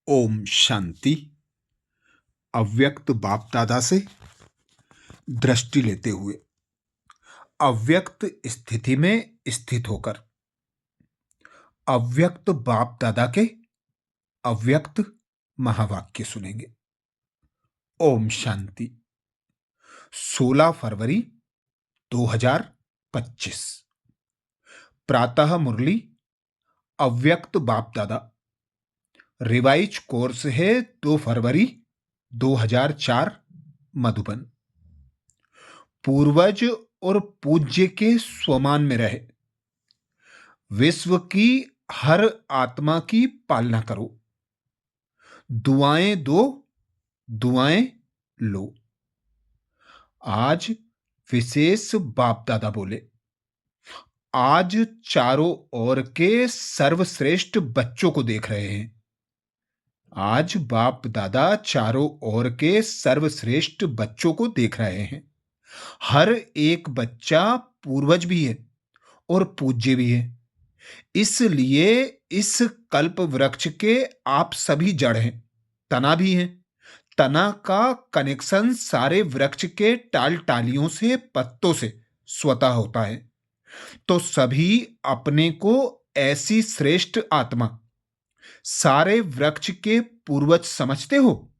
ओम शांति। अव्यक्त बाप दादा से दृष्टि लेते हुए अव्यक्त स्थिति में स्थित होकर अव्यक्त बाप दादा के अव्यक्त महावाक्य सुनेंगे। ओम शांति। 16 फरवरी 2025 प्रातः मुरली अव्यक्त बाप दादा। रिवाइज कोर्स है 2 फरवरी 2004 मधुबन। पूर्वज और पूज्य के स्वमान में रहे। विश्व की हर आत्मा की पालना करो। दुआएं दो, दुआएं लो। आज विशेष बाप दादा बोले, आज चारों ओर के सर्वश्रेष्ठ बच्चों को देख रहे हैं। आज बाप दादा चारों ओर के सर्वश्रेष्ठ बच्चों को देख रहे हैं। हर एक बच्चा पूर्वज भी है और पूज्य भी है। इसलिए इस कल्प वृक्ष के आप सभी जड़ हैं, तना भी हैं। तना का कनेक्शन सारे वृक्ष के टाल टालियों से, पत्तों से स्वतः होता है। तो सभी अपने को ऐसी श्रेष्ठ आत्मा, सारे वृक्ष के पूर्वज समझते हो।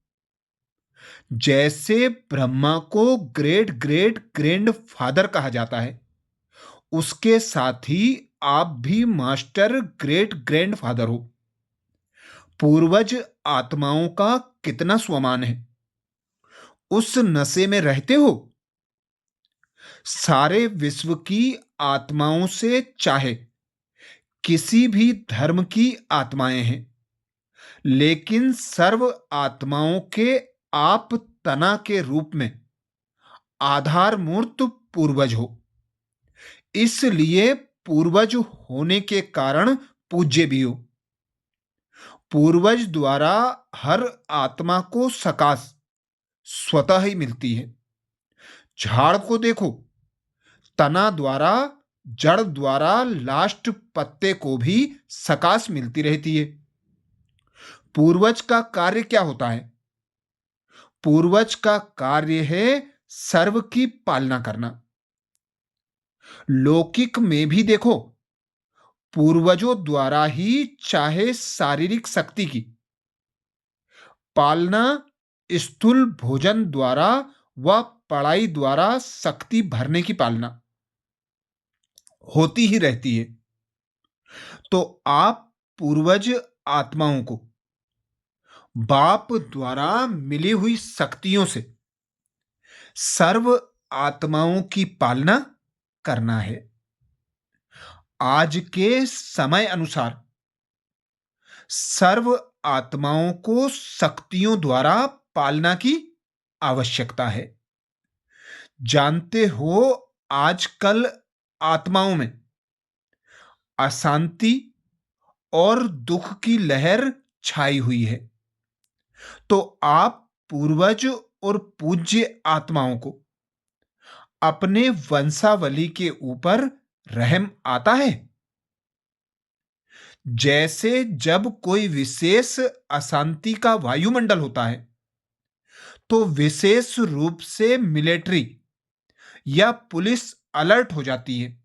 जैसे ब्रह्मा को ग्रेट ग्रेट ग्रैंड फादर कहा जाता है, उसके साथ ही आप भी मास्टर ग्रेट ग्रैंड फादर हो। पूर्वज आत्माओं का कितना स्वमान है, उस नशे में रहते हो। सारे विश्व की आत्माओं से, चाहे किसी भी धर्म की आत्माएं हैं, लेकिन सर्व आत्माओं के आप तना के रूप में आधार मूर्त पूर्वज हो। इसलिए पूर्वज होने के कारण पूज्य भी हो। पूर्वज द्वारा हर आत्मा को सकाश स्वतः ही मिलती है। झाड़ को देखो, तना द्वारा, जड़ द्वारा लास्ट पत्ते को भी सकाश मिलती रहती है। पूर्वज का कार्य क्या होता है? पूर्वज का कार्य है सर्व की पालना करना। लौकिक में भी देखो, पूर्वजों द्वारा ही चाहे शारीरिक शक्ति की पालना, स्थूल भोजन द्वारा व पढ़ाई द्वारा शक्ति भरने की पालना होती ही रहती है। तो आप पूर्वज आत्माओं को बाप द्वारा मिली हुई शक्तियों से सर्व आत्माओं की पालना करना है। आज के समय अनुसार सर्व आत्माओं को शक्तियों द्वारा पालना की आवश्यकता है। जानते हो, आजकल आत्माओं में अशांति और दुख की लहर छाई हुई है। तो आप पूर्वज और पूज्य आत्माओं को अपने वंशावली के ऊपर रहम आता है। जैसे जब कोई विशेष अशांति का वायुमंडल होता है, तो विशेष रूप से मिलिट्री या पुलिस अलर्ट हो जाती है।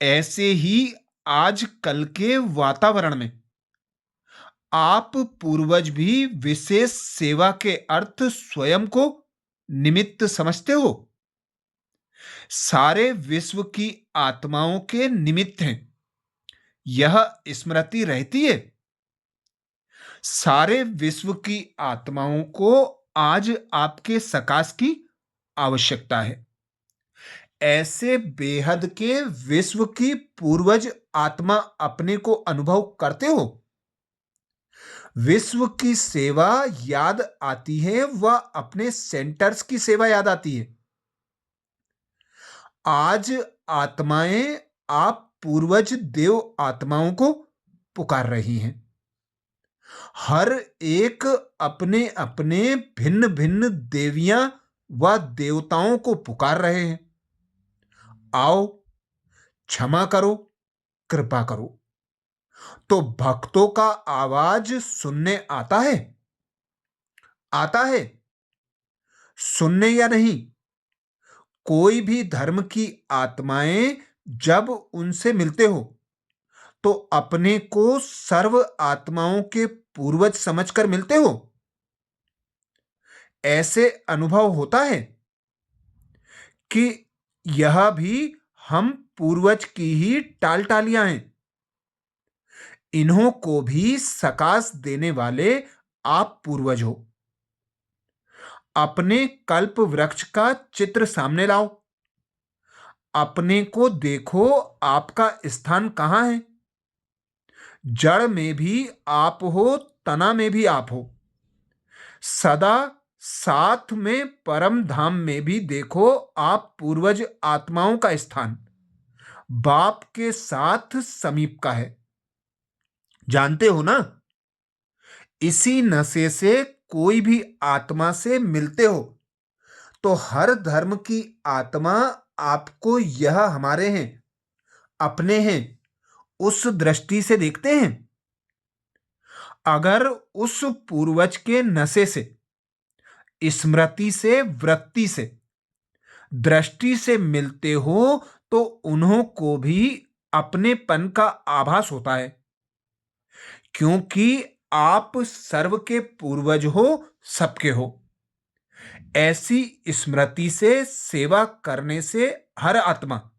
ऐसे ही आजकल के वातावरण में आप पूर्वज भी विशेष सेवा के अर्थ स्वयं को निमित्त समझते हो। सारे विश्व की आत्माओं के निमित्त हैं, यह स्मृति रहती है। सारे विश्व की आत्माओं को आज आपके सकाश की आवश्यकता है। ऐसे बेहद के विश्व की पूर्वज आत्मा अपने को अनुभव करते हो। विश्व की सेवा याद आती है व अपने सेंटर्स की सेवा याद आती है। आज आत्माएं आप पूर्वज देव आत्माओं को पुकार रही हैं। हर एक अपने अपने भिन्न भिन्न देवियां व देवताओं को पुकार रहे हैं। आओ, क्षमा करो, कृपा करो। तो भक्तों का आवाज सुनने आता है? आता है? सुनने या नहीं? कोई भी धर्म की आत्माएं जब उनसे मिलते हो तो अपने को सर्व आत्माओं के पूर्वज समझकर मिलते हो? ऐसे अनुभव होता है कि यह भी हम पूर्वज की ही टाल-टालियां हैं। इन्हों को भी सकाश देने वाले आप पूर्वज हो। अपने कल्प वृक्ष का चित्र सामने लाओ। अपने को देखो, आपका स्थान कहाँ है? जड़ में भी आप हो, तना में भी आप हो। सदा साथ में परम धाम में भी देखो, आप पूर्वज आत्माओं का स्थान बाप के साथ समीप का है। जानते हो ना? इसी नशे से कोई भी आत्मा से मिलते हो तो हर धर्म की आत्मा आपको यह हमारे हैं, अपने हैं, उस दृष्टि से देखते हैं। अगर उस पूर्वज के नशे से, स्मृति से, वृत्ति से, दृष्टि से मिलते हो तो उन्हों को भी अपनेपन का आभास होता है, क्योंकि आप सर्व के पूर्वज हो, सबके हो। ऐसी स्मृति से सेवा करने से हर आत्मा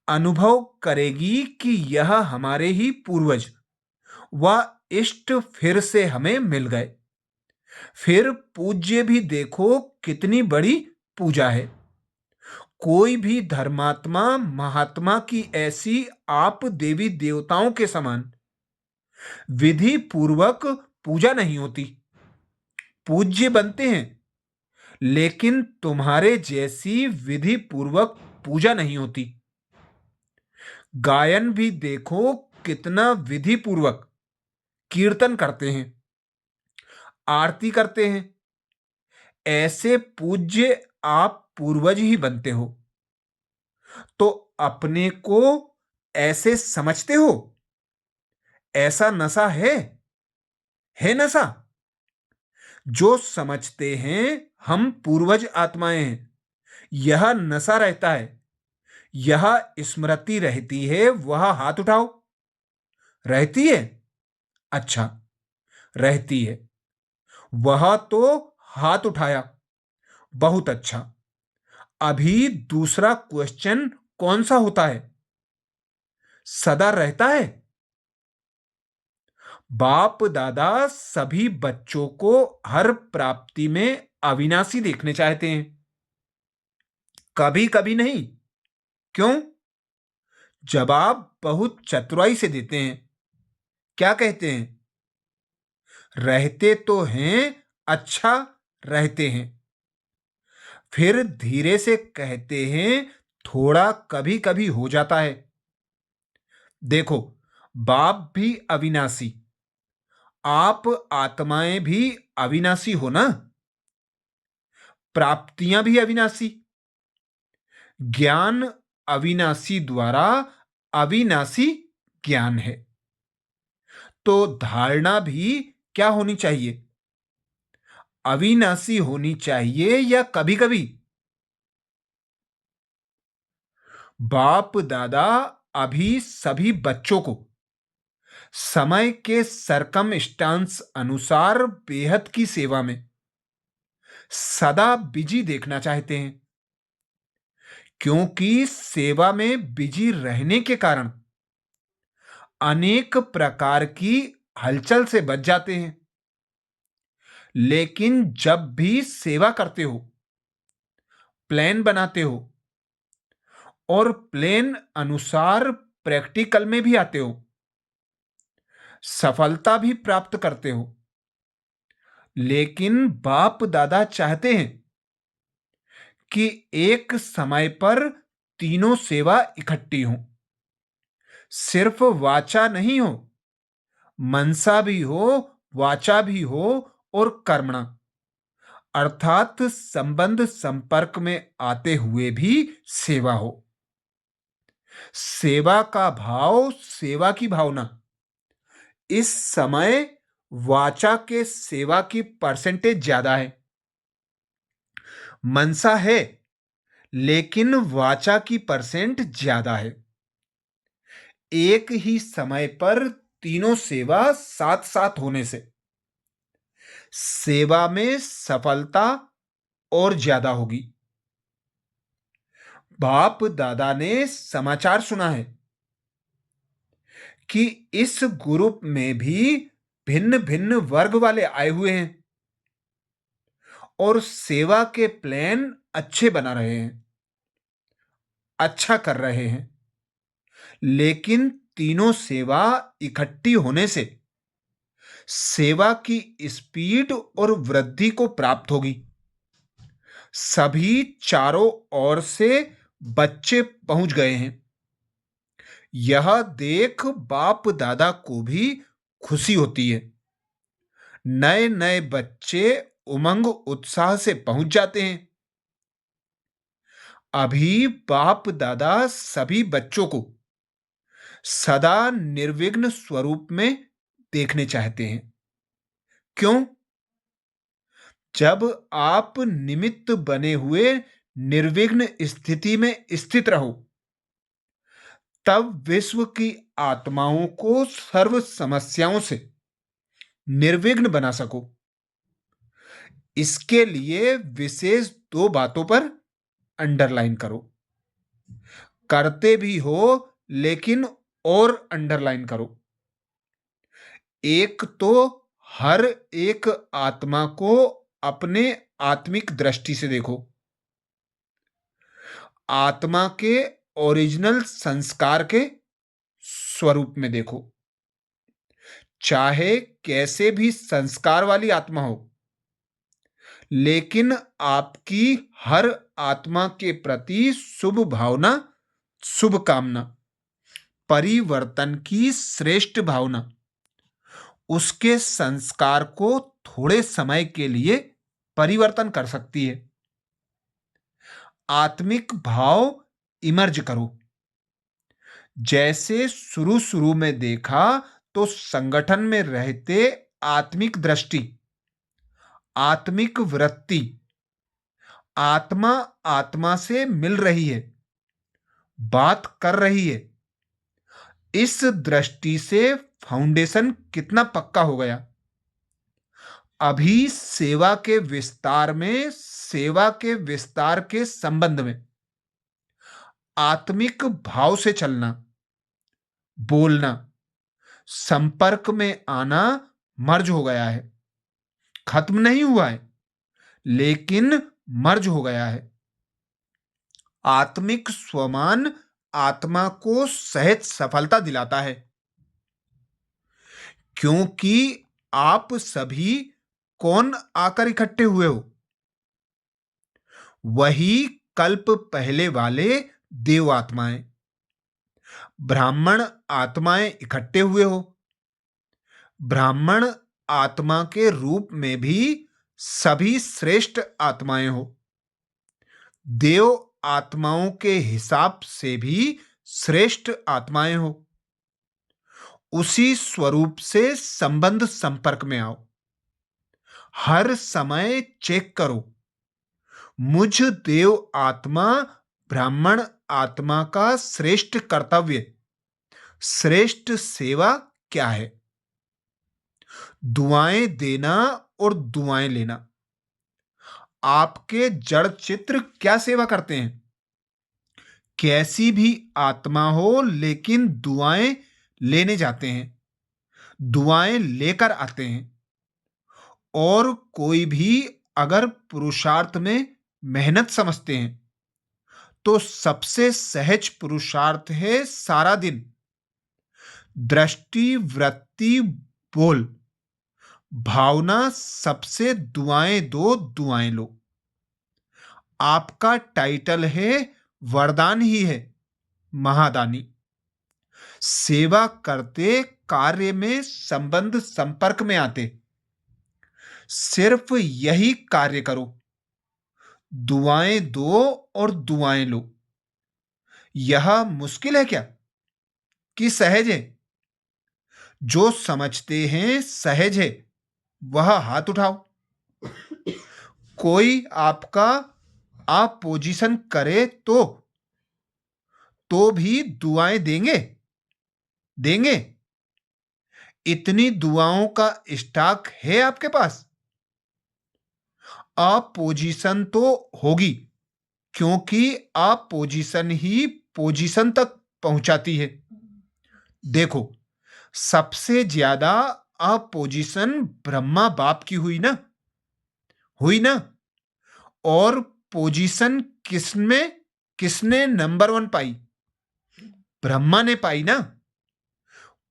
अनुभव करेगी कि यह हमारे ही पूर्वज व इष्ट फिर से हमें मिल गए। फिर पूज्य भी देखो, कितनी बड़ी पूजा है। कोई भी धर्मात्मा महात्मा की ऐसी आप देवी देवताओं के समान विधि पूर्वक पूजा नहीं होती। पूज्य बनते हैं, लेकिन तुम्हारे जैसी विधि पूर्वक पूजा नहीं होती। गायन भी देखो, कितना विधि पूर्वक कीर्तन करते हैं, आरती करते हैं। ऐसे पूज्य आप पूर्वज ही बनते हो। तो अपने को ऐसे समझते हो? ऐसा नशा है नशा? जो समझते हैं हम पूर्वज आत्माएं हैं, यह नशा रहता है, यह स्मृति रहती है, वह हाथ उठाओ। रहती है? अच्छा, रहती है। वह तो हाथ उठाया, बहुत अच्छा। अभी दूसरा क्वेश्चन कौन सा होता है? सदा रहता है? बाप दादा सभी बच्चों को हर प्राप्ति में अविनाशी देखने चाहते हैं, कभी कभी नहीं। क्यों? जवाब बहुत चतुराई से देते हैं। क्या कहते हैं? रहते तो हैं, अच्छा रहते हैं। फिर धीरे से कहते हैं, थोड़ा कभी कभी हो जाता है। देखो, बाप भी अविनाशी, आप आत्माएं भी अविनाशी हो ना? प्राप्तियां भी अविनाशी, ज्ञान अविनाशी द्वारा अविनाशी ज्ञान है। तो धारणा भी क्या होनी चाहिए? अविनाशी होनी चाहिए या कभी कभी? बाप दादा अभी सभी बच्चों को समय के सरकमस्टांस अनुसार बेहद की सेवा में सदा बिजी देखना चाहते हैं, क्योंकि सेवा में बिजी रहने के कारण अनेक प्रकार की हलचल से बच जाते हैं। लेकिन जब भी सेवा करते हो, प्लान बनाते हो और प्लान अनुसार प्रैक्टिकल में भी आते हो, सफलता भी प्राप्त करते हो, लेकिन बाप दादा चाहते हैं कि एक समय पर तीनों सेवा इकट्ठी हो। सिर्फ वाचा नहीं हो, मनसा भी हो, वाचा भी हो और कर्मणा, अर्थात संबंध संपर्क में आते हुए भी सेवा हो। सेवा का भाव, सेवा की भावना इस समय वाचा के सेवा की परसेंटेज ज्यादा है। मनसा है, लेकिन वाचा की परसेंट ज्यादा है। एक ही समय पर तीनों सेवा साथ साथ होने से सेवा में सफलता और ज्यादा होगी। बाप दादा ने समाचार सुना है कि इस ग्रुप में भी भिन्न भिन्न वर्ग वाले आए हुए हैं और सेवा के प्लान अच्छे बना रहे हैं, अच्छा कर रहे हैं। लेकिन तीनों सेवा इकट्ठी होने से सेवा की स्पीड और वृद्धि को प्राप्त होगी। सभी चारों ओर से बच्चे पहुंच गए हैं। यह देख बाप दादा को भी खुशी होती है। नए नए बच्चे उमंग उत्साह से पहुंच जाते हैं। अभी बाप दादा सभी बच्चों को सदा निर्विघ्न स्वरूप में देखने चाहते हैं। क्यों? जब आप निमित्त बने हुए निर्विघ्न स्थिति में स्थित रहो, तब विश्व की आत्माओं को सर्व समस्याओं से निर्विघ्न बना सको। इसके लिए विशेष दो बातों पर अंडरलाइन करो। करते भी हो, लेकिन और अंडरलाइन करो। एक तो हर एक आत्मा को अपने आत्मिक दृष्टि से देखो। आत्मा के ओरिजिनल संस्कार के स्वरूप में देखो। चाहे कैसे भी संस्कार वाली आत्मा हो, लेकिन आपकी हर आत्मा के प्रति शुभ भावना, शुभ कामना, परिवर्तन की श्रेष्ठ भावना उसके संस्कार को थोड़े समय के लिए परिवर्तन कर सकती है। आत्मिक भाव इमर्ज करो। जैसे शुरू शुरू में देखा तो संगठन में रहते आत्मिक दृष्टि, आत्मिक वृत्ति, आत्मा आत्मा से मिल रही है, बात कर रही है। इस दृष्टि से फाउंडेशन कितना पक्का हो गया। अभी सेवा के विस्तार में, सेवा के विस्तार के संबंध में आत्मिक भाव से चलना, बोलना, संपर्क में आना मर्ज हो गया है। खत्म नहीं हुआ है, लेकिन मर्ज हो गया है। आत्मिक स्वमान आत्मा को सहज सफलता दिलाता है, क्योंकि आप सभी कौन आकर इकट्ठे हुए हो? वही कल्प पहले वाले देव आत्माएं, ब्राह्मण आत्माएं इकट्ठे हुए हो। ब्राह्मण आत्मा के रूप में भी सभी श्रेष्ठ आत्माएं हो। देव आत्माओं के हिसाब से भी श्रेष्ठ आत्माएं हो। उसी स्वरूप से संबंध संपर्क में आओ। हर समय चेक करो, मुझ देव आत्मा ब्राह्मण आत्मा का श्रेष्ठ कर्तव्य, श्रेष्ठ सेवा क्या है? दुआएं देना और दुआएं लेना। आपके जड़ चित्र क्या सेवा करते हैं? कैसी भी आत्मा हो, लेकिन दुआएं लेने जाते हैं, दुआएं लेकर आते हैं। और कोई भी अगर पुरुषार्थ में मेहनत समझते हैं, तो सबसे सहज पुरुषार्थ है सारा दिन दृष्टि, वृत्ति, बोल, भावना सबसे दुआएं दो, दुआएं लो। आपका टाइटल है, वरदान ही है, महादानी। सेवा करते, कार्य में संबंध संपर्क में आते, सिर्फ यही कार्य करो। दुआएं दो और दुआएं लो। यह मुश्किल है क्या कि सहज है? जो समझते हैं सहज है वह हाथ उठाओ। कोई आपका अपोजिशन करे तो भी दुआएं देंगे? देंगे? इतनी दुआओं का स्टॉक है आपके पास? अपोजिशन तो होगी, क्योंकि अपोजिशन ही पोजीशन तक पहुंचाती है। देखो, सबसे ज्यादा अपोजिशन ब्रह्मा बाप की हुई ना? हुई ना? और पोजीशन किसने नंबर 1 पाई? ब्रह्मा ने पाई ना?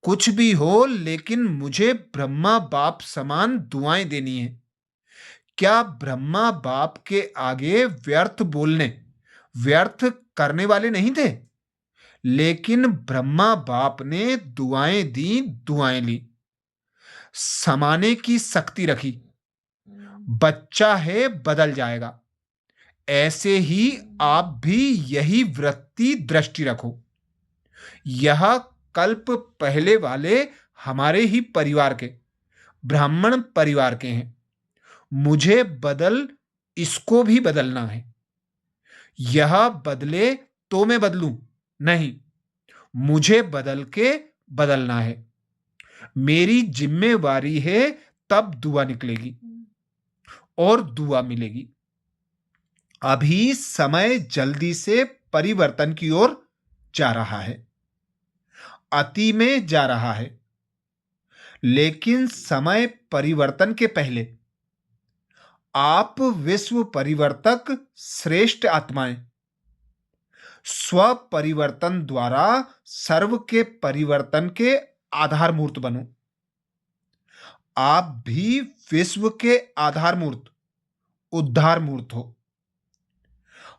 कुछ भी हो, लेकिन मुझे ब्रह्मा बाप समान दुआएं देनी है। क्या ब्रह्मा बाप के आगे व्यर्थ करने वाले नहीं थे? लेकिन ब्रह्मा बाप ने दुआएं दी, दुआएं ली, समाने की शक्ति रखी। बच्चा है, बदल जाएगा। ऐसे ही आप भी यही वृत्ति दृष्टि रखो। यह कल्प पहले वाले हमारे ही परिवार के, ब्राह्मण परिवार के हैं। मुझे इसको भी बदलना है। यह बदले तो मैं बदलूं? नहीं, मुझे बदल के बदलना है। मेरी जिम्मेवारी है, तब दुआ निकलेगी और दुआ मिलेगी। अभी समय जल्दी से परिवर्तन की ओर जा रहा है, अति में जा रहा है। लेकिन समय परिवर्तन के पहले आप विश्व परिवर्तक, श्रेष्ठ आत्माएं, स्व परिवर्तन द्वारा सर्व के परिवर्तन के आधार मूर्त बनो। आप भी विश्व के आधार मूर्त, उद्धार मूर्त हो।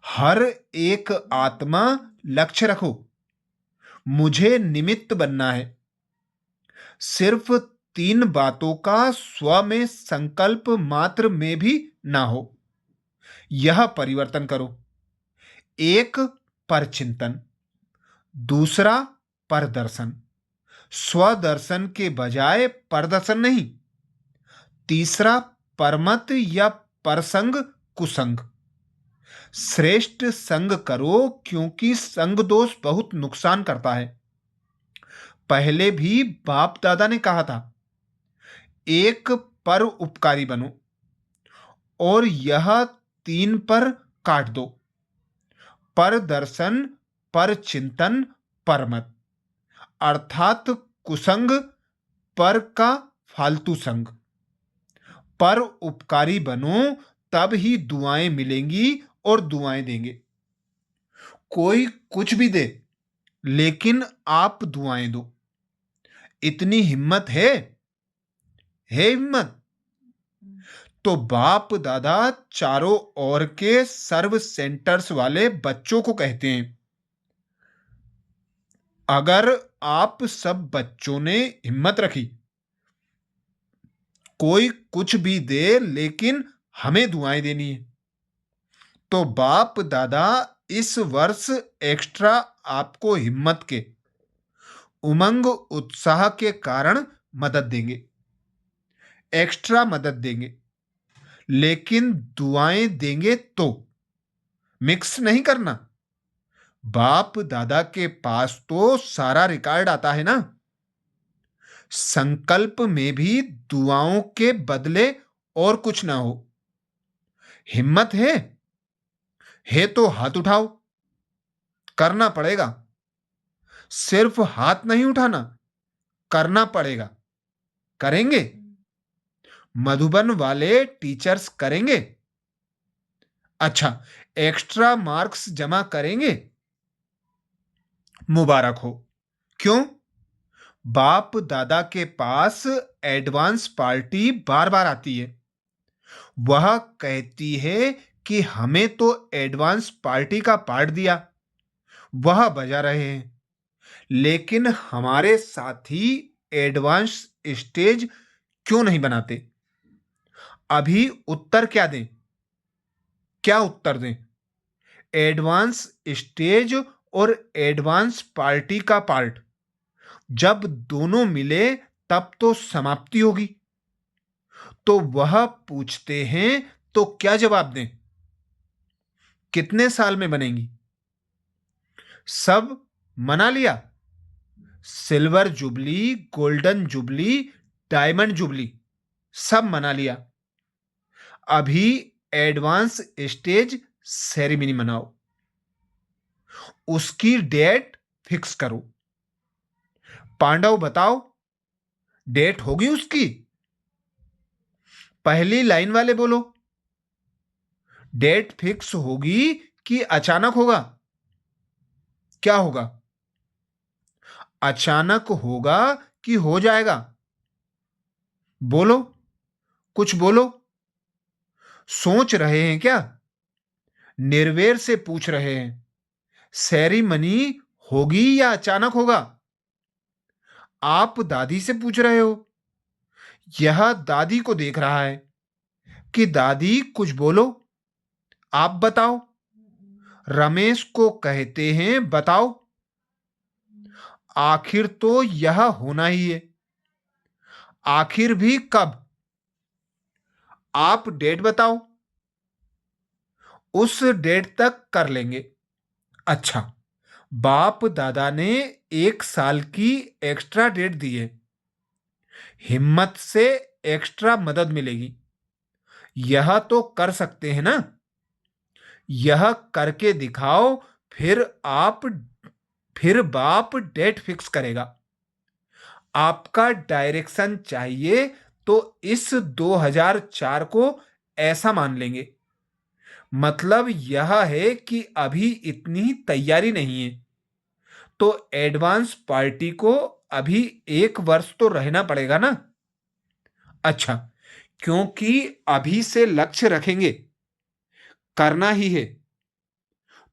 हर एक आत्मा लक्ष्य रखो, मुझे निमित्त बनना है। सिर्फ 3 बातों का स्व में संकल्प मात्र में भी ना हो, यह परिवर्तन करो। एक, परचिंतन। दूसरा, परदर्शन। स्वदर्शन के बजाय परदर्शन नहीं। तीसरा, परमत या परसंग, कुसंग। श्रेष्ठ संग करो, क्योंकि संग दोष बहुत नुकसान करता है। पहले भी बाप दादा ने कहा था, एक पर उपकारी बनो, और यह 3 पर काट दो। पर दर्शन, पर चिंतन, परमत। अर्थात कुसंग, पर का फालतू संग। पर उपकारी बनो, तब ही दुआएं मिलेंगी और दुआएं देंगे। कोई कुछ भी दे, लेकिन आप दुआएं दो। इतनी हिम्मत है? हिम्मत? तो बाप दादा चारों ओर के सर्व सेंटर्स वाले बच्चों को कहते हैं, अगर आप सब बच्चों ने हिम्मत रखी, कोई कुछ भी दे, लेकिन हमें दुआएं देनी है, तो बाप दादा इस वर्ष एक्स्ट्रा आपको हिम्मत के, उमंग उत्साह के कारण मदद देंगे, एक्स्ट्रा मदद देंगे। लेकिन दुआएं देंगे तो मिक्स नहीं करना। बाप दादा के पास तो सारा रिकॉर्ड आता है ना। संकल्प में भी दुआओं के बदले और कुछ ना हो। हिम्मत है? तो हाथ उठाओ। करना पड़ेगा। सिर्फ हाथ नहीं उठाना, करना पड़ेगा। करेंगे? मधुबन वाले टीचर्स करेंगे? अच्छा, एक्स्ट्रा मार्क्स जमा करेंगे? मुबारक हो। क्यों? बाप दादा के पास एडवांस पार्टी बार बार आती है। वह कहती है कि हमें तो एडवांस पार्टी का पार्ट दिया, वह बजा रहे हैं। लेकिन हमारे साथी एडवांस स्टेज क्यों नहीं बनाते? अभी उत्तर क्या दें? क्या उत्तर दें? एडवांस स्टेज और एडवांस पार्टी का पार्ट, जब दोनों मिले तब तो समाप्ति होगी। तो वह पूछते हैं, तो क्या जवाब दें? कितने साल में बनेंगी? सब मना लिया? Silver jubilee, golden jubilee, diamond jubilee, सब मना लिया। अभी एडवांस स्टेज सेरेमनी मनाओ, उसकी डेट फिक्स करो। पांडव बताओ, डेट होगी उसकी? पहली लाइन वाले बोलो, डेट फिक्स होगी कि अचानक होगा? क्या होगा? अचानक होगा कि हो जाएगा? बोलो, कुछ बोलो। सोच रहे हैं क्या? निर्वेर से पूछ रहे हैं, सेरेमनी होगी या अचानक होगा? आप दादी से पूछ रहे हो। यह दादी को देख रहा है कि दादी कुछ बोलो, आप बताओ। रमेश को कहते हैं, बताओ। आखिर तो यह होना ही है। आखिर भी कब? आप डेट बताओ। उस डेट तक कर लेंगे। अच्छा, बाप दादा ने 1 साल की एक्स्ट्रा डेट दी है। हिम्मत से एक्स्ट्रा मदद मिलेगी। यह तो कर सकते हैं ना? यह करके दिखाओ, फिर बाप डेट फिक्स करेगा। आपका डायरेक्शन चाहिए तो इस 2004 को ऐसा मान लेंगे। मतलब यह है कि अभी इतनी तैयारी नहीं है, तो एडवांस पार्टी को अभी 1 वर्ष तो रहना पड़ेगा ना? अच्छा, क्योंकि अभी से लक्ष्य रखेंगे, करना ही है,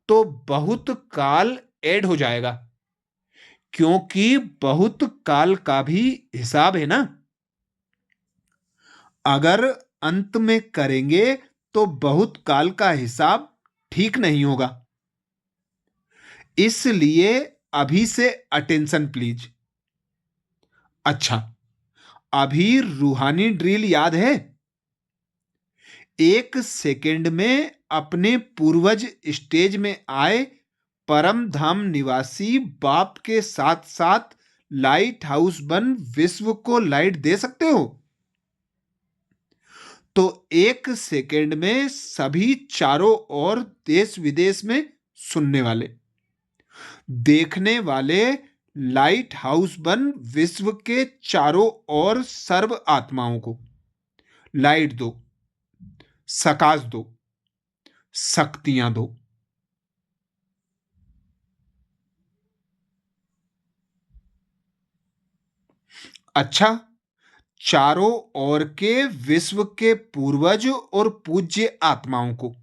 तो बहुत काल ऐड हो जाएगा। क्योंकि बहुत काल का भी हिसाब है ना। अगर अंत में करेंगे तो बहुत काल का हिसाब ठीक नहीं होगा। इसलिए अभी से अटेंशन प्लीज। अच्छा, अभी रूहानी ड्रिल याद है? 1 सेकेंड में अपने पूर्वज स्टेज में आए परम धाम निवासी बाप के साथ साथ लाइट हाउस बन विश्व को लाइट दे सकते हो? तो 1 सेकेंड में सभी चारों ओर देश विदेश में सुनने वाले, देखने वाले लाइट हाउस बन विश्व के चारों ओर सर्व आत्माओं को लाइट दो, सकाश दो, शक्तियां दो। अच्छा, चारों ओर के विश्व के पूर्वज और पूज्य आत्माओं को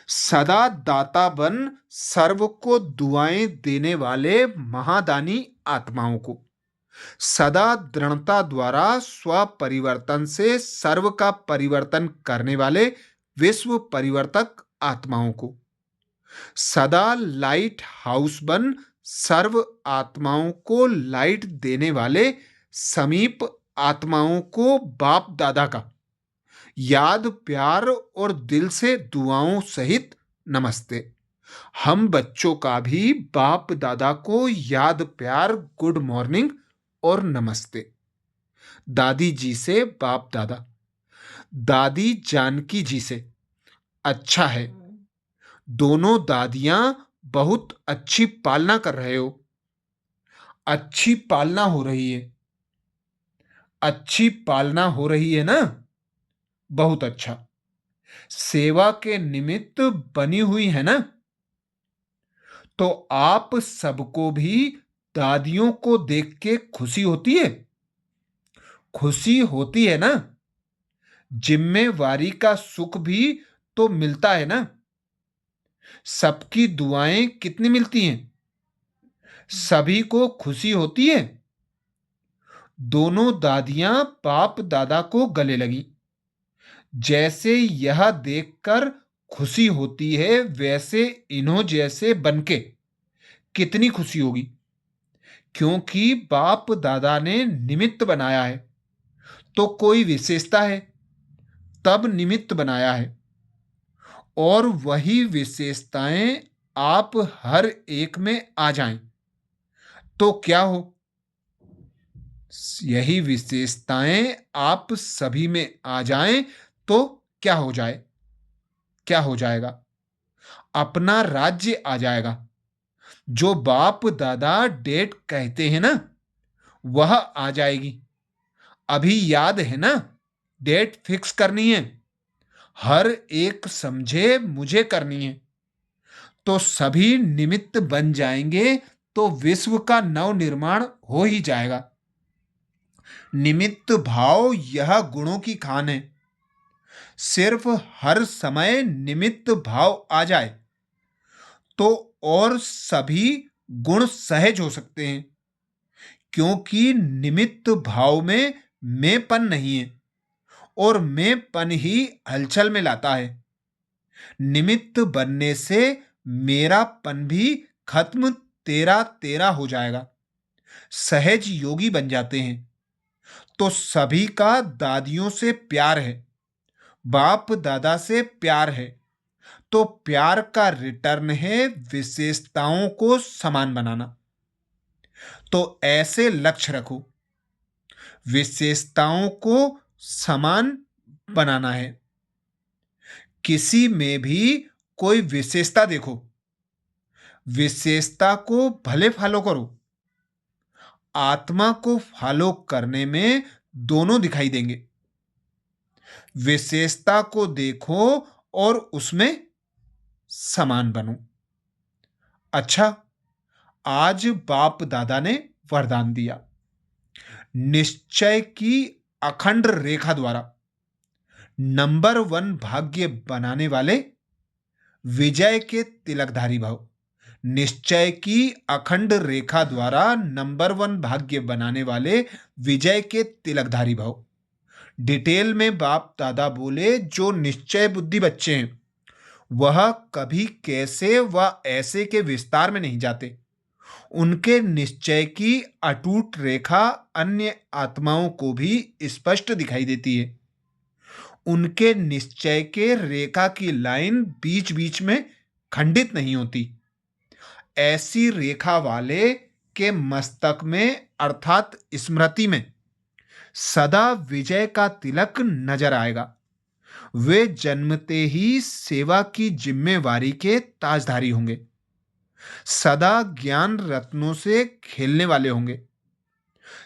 सदा दाता बन सर्व को दुआएं देने वाले महादानी आत्माओं को सदा दृढ़ता द्वारा स्व परिवर्तन से सर्व का परिवर्तन करने वाले विश्व परिवर्तक आत्माओं को सदा लाइट हाउस बन सर्व आत्माओं को लाइट देने वाले समीप आत्माओं को बाप दादा का याद प्यार और दिल से दुआओं सहित नमस्ते। हम बच्चों का भी बाप दादा को याद प्यार गुड मॉर्निंग और नमस्ते। दादी जी से बाप दादा, दादी जानकी जी से अच्छा है। दोनों दादियां बहुत अच्छी पालना कर रहे हो। अच्छी पालना हो रही है। अच्छी पालना हो रही है ना? बहुत अच्छा। सेवा के निमित्त बनी हुई है ना? तो आप सबको भी दादियों को देख के खुशी होती है? खुशी होती है ना? जिम्मेवारी का सुख भी तो मिलता है ना? सबकी दुआएं कितनी मिलती हैं? सभी को खुशी होती है। दोनों दादियां बाप दादा को गले लगी। जैसे यह देखकर खुशी होती है, वैसे इन्हों जैसे बनके कितनी खुशी होगी। क्योंकि बाप दादा ने निमित्त बनाया है, तो कोई विशेषता है, तब निमित्त बनाया है। और वही विशेषताएं आप हर एक में आ जाएं, तो क्या हो? यही विशेषताएं आप सभी में आ जाएं, तो क्या हो जाए? क्या हो जाएगा? अपना राज्य आ जाएगा। जो बाप दादा डेट कहते हैं ना, वह आ जाएगी। अभी याद है ना, डेट फिक्स करनी है, हर एक समझे मुझे करनी है, तो सभी निमित्त बन जाएंगे, तो विश्व का नव निर्माण हो ही जाएगा। निमित्त भाव यह गुणों की खान है। सिर्फ हर समय निमित्त भाव आ जाए, तो और सभी गुण सहज हो सकते हैं, क्योंकि निमित्त भाव में मैंपन नहीं है, और मैंपन ही हलचल में लाता है। निमित्त बनने से मेरापन भी खत्म, तेरा तेरा हो जाएगा। सहज योगी बन जाते हैं। तो सभी का दादियों से प्यार है, बाप दादा से प्यार है, तो प्यार का रिटर्न है विशेषताओं को समान बनाना। तो ऐसे लक्ष्य रखो, विशेषताओं को समान बनाना है। किसी में भी कोई विशेषता देखो, विशेषता को भले फॉलो करो। आत्मा को फॉलो करने में दोनों दिखाई देंगे। विशेषता को देखो और उसमें समान बनो। अच्छा, आज बाप दादा ने वरदान दिया, निश्चय की अखंड रेखा द्वारा नंबर 1 भाग्य बनाने वाले विजय के तिलकधारी भव। निश्चय की अखंड रेखा द्वारा नंबर 1 भाग्य बनाने वाले विजय के तिलकधारी भव। डिटेल में बाप दादा बोले, जो निश्चय बुद्धि बच्चे हैं, वह कभी कैसे व ऐसे के विस्तार में नहीं जाते। उनके निश्चय की अटूट रेखा अन्य आत्माओं को भी स्पष्ट दिखाई देती है। उनके निश्चय के रेखा की लाइन बीच बीच में खंडित नहीं होती। ऐसी रेखा वाले के मस्तक में अर्थात स्मृति में सदा विजय का तिलक नजर आएगा। वे जन्मते ही सेवा की जिम्मेवारी के ताजधारी होंगे, सदा ज्ञान रत्नों से खेलने वाले होंगे,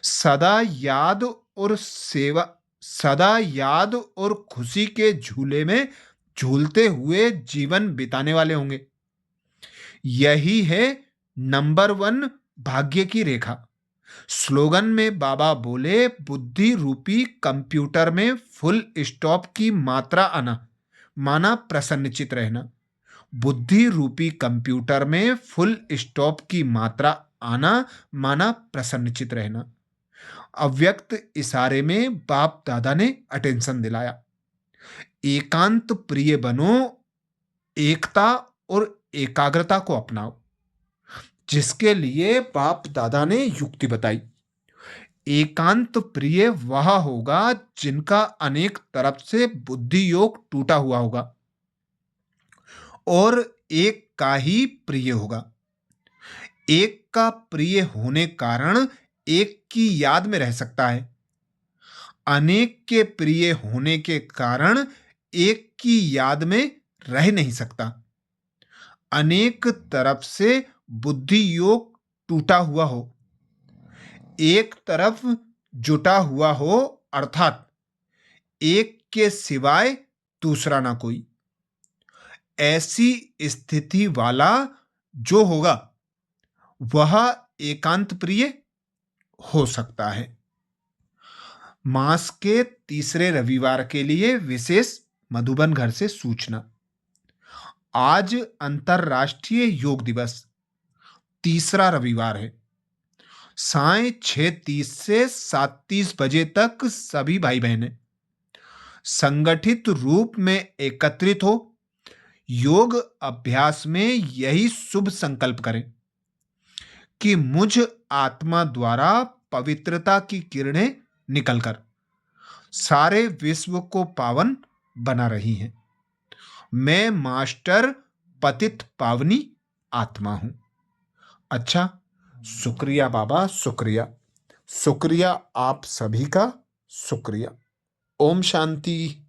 सदा याद और सेवा, सदा याद और खुशी के झूले में झूलते हुए जीवन बिताने वाले होंगे। यही है नंबर 1 भाग्य की रेखा। स्लोगन में बाबा बोले, बुद्धि रूपी कंप्यूटर में फुल स्टॉप की मात्रा आना माना प्रसन्नचित रहना। बुद्धि रूपी कंप्यूटर में फुल स्टॉप की मात्रा आना माना प्रसन्नचित रहना। अव्यक्त इशारे में बाप दादा ने अटेंशन दिलाया, एकांत प्रिय बनो, एकता और एकाग्रता को अपनाओ। जिसके लिए बाप दादा ने युक्ति बताई, एकांत प्रिय वह होगा जिनका अनेक तरफ से बुद्धि योग टूटा हुआ होगा और एक का ही प्रिय होगा। एक का प्रिय होने कारण एक की याद में रह सकता है। अनेक के प्रिय होने के कारण एक की याद में रह नहीं सकता। अनेक तरफ से बुद्धि योग टूटा हुआ हो, एक तरफ जुटा हुआ हो, अर्थात एक के सिवाय दूसरा ना कोई। ऐसी स्थिति वाला जो होगा वह एकांत प्रिय हो सकता है। मास के तीसरे रविवार के लिए विशेष मधुबन घर से सूचना। आज अंतरराष्ट्रीय योग दिवस, तीसरा रविवार है। साय 6:30 से 7:30 बजे तक सभी भाई बहनें संगठित रूप में एकत्रित हो योग अभ्यास में यही शुभ संकल्प करें कि मुझ आत्मा द्वारा पवित्रता की किरणें निकलकर सारे विश्व को पावन बना रही हैं। मैं मास्टर पतित पावनी आत्मा हूं। अच्छा, शुक्रिया बाबा, शुक्रिया। शुक्रिया आप सभी का, शुक्रिया। ओम शांति।